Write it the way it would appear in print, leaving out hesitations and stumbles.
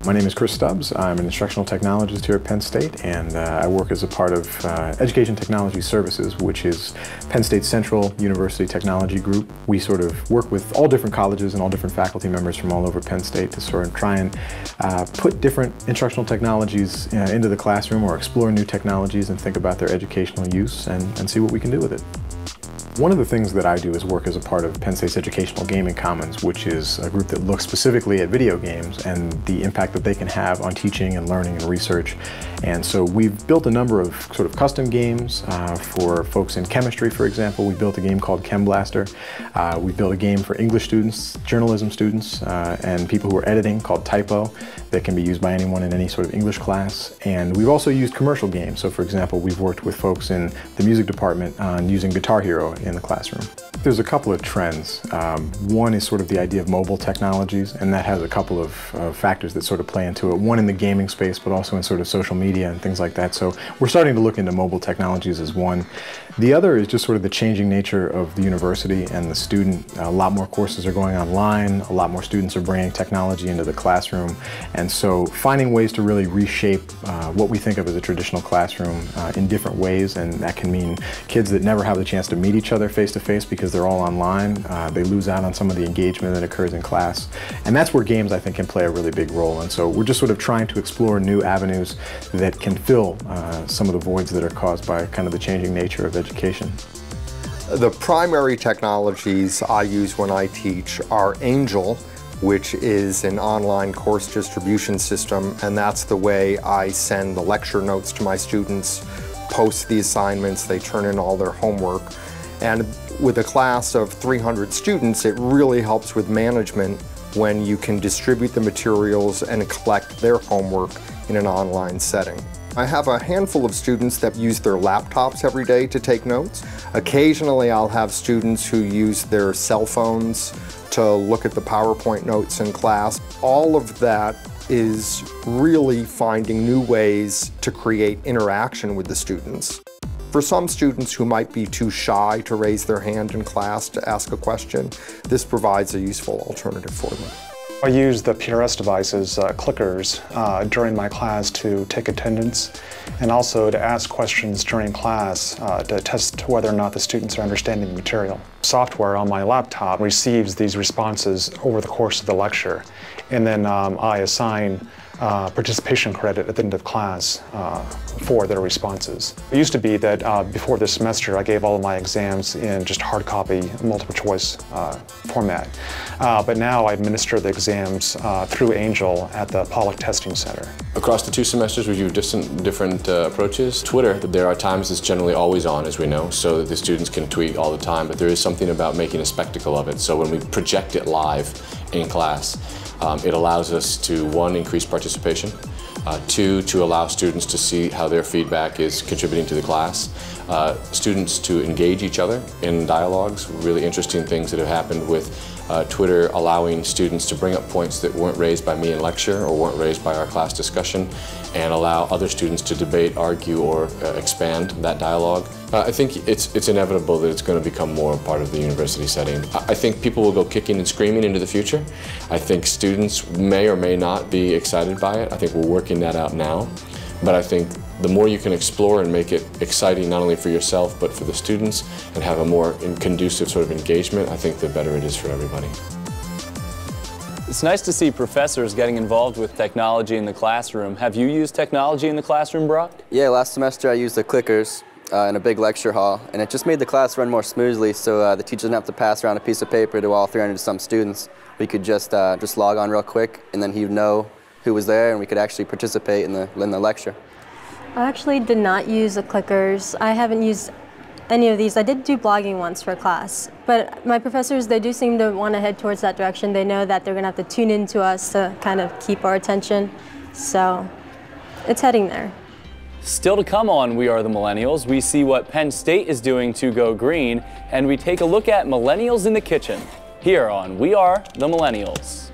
My name is Chris Stubbs. I'm an instructional technologist here at Penn State, and I work as a part of Education Technology Services, which is Penn State's central university technology group. We sort of work with all different colleges and all different faculty members from all over Penn State to sort of try and put different instructional technologies into the classroom or explore new technologies and think about their educational use and see what we can do with it. One of the things that I do is work as a part of Penn State's Educational Gaming Commons, which is a group that looks specifically at video games and the impact that they can have on teaching and learning and research. And so we've built a number of sort of custom games for folks in chemistry, for example. We built a game called Chem Blaster. We built a game for English students, journalism students, and people who are editing called Typo that can be used by anyone in any sort of English class. And we've also used commercial games. So for example, we've worked with folks in the music department on using Guitar Hero in the classroom. There's a couple of trends. One is sort of the idea of mobile technologies, and that has a couple of factors that sort of play into it. One in the gaming space, but also in sort of social media and things like that. So we're starting to look into mobile technologies as one. The other is just sort of the changing nature of the university and the student. A lot more courses are going online, a lot more students are bringing technology into the classroom, and so finding ways to really reshape what we think of as a traditional classroom in different ways, and that can mean kids that never have the chance to meet each other face to face because they're all online. They lose out on some of the engagement that occurs in class, and that's where games, I think, can play a really big role. And so we're just sort of trying to explore new avenues that can fill some of the voids that are caused by kind of the changing nature of education. The primary technologies I use when I teach are Angel, which is an online course distribution system, and that's the way I send the lecture notes to my students, post the assignments, they turn in all their homework. And with a class of 300 students, it really helps with management when you can distribute the materials and collect their homework in an online setting. I have a handful of students that use their laptops every day to take notes. Occasionally I'll have students who use their cell phones to look at the PowerPoint notes in class. All of that is really finding new ways to create interaction with the students. For some students who might be too shy to raise their hand in class to ask a question, this provides a useful alternative for them. I use the PRS devices, clickers, during my class to take attendance and also to ask questions during class to test whether or not the students are understanding the material. Software on my laptop receives these responses over the course of the lecture, and then I assign participation credit at the end of class for their responses. It used to be that before this semester I gave all of my exams in just hard copy, multiple choice format. But now I administer the exams through Angel at the Pollock Testing Center. Across the 2 semesters we use different approaches. Twitter, there are times it's generally always on, as we know, so that the students can tweet all the time, but there is something about making a spectacle of it. So when we project it live in class, it allows us to, 1, increase participation, 2, to allow students to see how their feedback is contributing to the class, students to engage each other in dialogues, really interesting things that have happened with Twitter allowing students to bring up points that weren't raised by me in lecture or weren't raised by our class discussion, and allow other students to debate, argue, or expand that dialogue. I think it's inevitable that it's going to become more a part of the university setting. I think people will go kicking and screaming into the future. I think students may or may not be excited by it. I think we're working that out now. But I think the more you can explore and make it exciting not only for yourself but for the students and have a more conducive sort of engagement, I think the better it is for everybody. It's nice to see professors getting involved with technology in the classroom. Have you used technology in the classroom, Brock? Yeah, last semester I used the clickers in a big lecture hall, and it just made the class run more smoothly, so the teacher didn't have to pass around a piece of paper to all 300-some students. We could just log on real quick, and then he would know who was there, and we could actually participate in the lecture. I actually did not use the clickers. I haven't used any of these. I did do blogging once for class, but my professors, they do seem to want to head towards that direction. They know that they're going to have to tune into us to kind of keep our attention, so it's heading there. Still to come on We Are the Millennials, we see what Penn State is doing to go green, and we take a look at millennials in the kitchen here on We Are the Millennials.